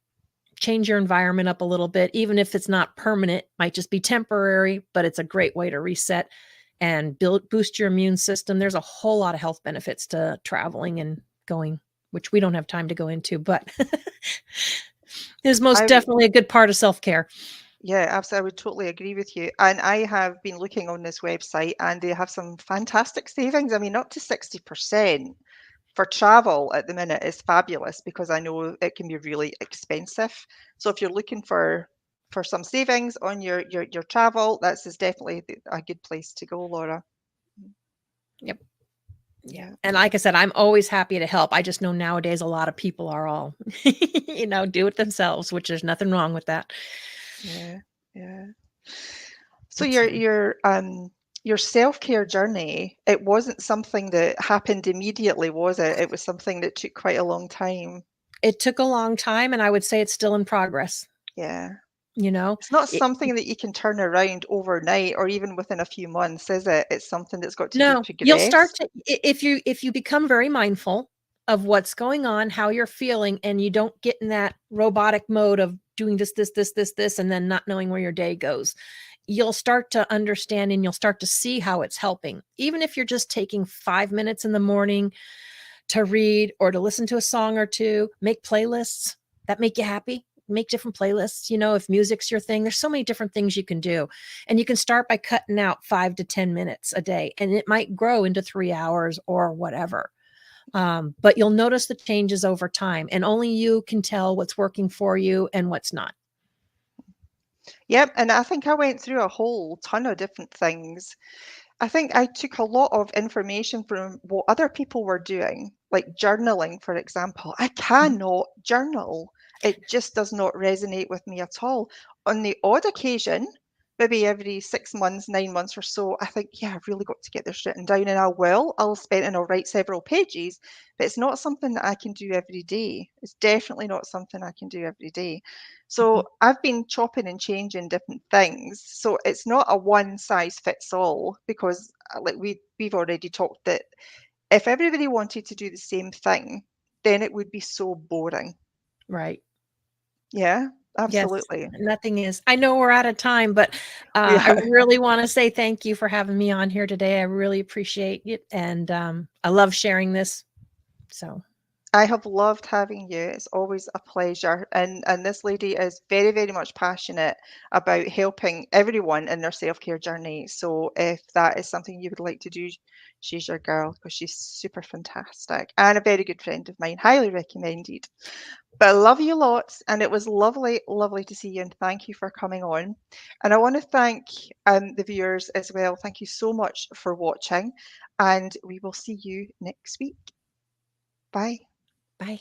Change your environment up a little bit, even if it's not permanent, might just be temporary, but it's a great way to reset and boost your immune system. There's a whole lot of health benefits to traveling and going, which we don't have time to go into, but is most I would, definitely a good part of self-care. yeah, absolutely. I would totally agree with you. And I have been looking on this website, and they have some fantastic savings. I mean, up to 60% for travel at the minute is fabulous, because I know it can be really expensive. So if you're looking for some savings on your travel, that's is definitely a good place to go, Laura. Yep. Yeah. Yeah, And like I said, I'm always happy to help. I just know nowadays a lot of people are all, do it themselves, which there's nothing wrong with that. yeah, yeah. So It's your self-care journey, it wasn't something that happened immediately, was it? It was something that took quite a long time. It took a long time, and I would say it's still in progress. Yeah. You know, It's not it, something that you can turn around overnight or even within a few months, is it? It's something that's got to be No, you'll start progressed. to if you become very mindful of what's going on, how you're feeling, and you don't get in that robotic mode of doing this, and then not knowing where your day goes. You'll start to understand and you'll start to see how it's helping. Even if you're just taking 5 minutes in the morning to read or to listen to a song or two, make playlists that make you happy. Make different playlists. If music's your thing, there's so many different things you can do. And you can start by cutting out 5 to 10 minutes a day, and it might grow into 3 hours or whatever. But you'll notice the changes over time, and only you can tell what's working for you and what's not. Yep, and I think I went through a whole ton of different things. I think I took a lot of information from what other people were doing, like journaling, for example. I Mhm. cannot journal. It just does not resonate with me at all. On the odd occasion, maybe every 6 months, 9 months or so, I think, yeah, I've really got to get this written down, and I will. I'll spend and I'll write several pages, but it's not something that I can do every day. It's definitely not something I can do every day. Mhm. So I've been chopping and changing different things. So it's not a one size fits all because like we've already talked that if everybody wanted to do the same thing, then it would be so boring. Right. Yeah, Yes, absolutely. nothing is. I know we're out of time, but, I Yeah. really wanna say thank you for having me on here today. I really appreciate it, and, I love sharing this, so I have loved having you. It's always a pleasure. And this lady is very, very much passionate about helping everyone in their self-care journey. So if that is something you would like to do, she's your girl because she's super fantastic and a very good friend of mine. Highly recommended. But I love you lots, and it was lovely, lovely to see you, and thank you for coming on. And I want to thank the viewers as well. Thank you so much for watching, and we will see you next week. Bye. bye.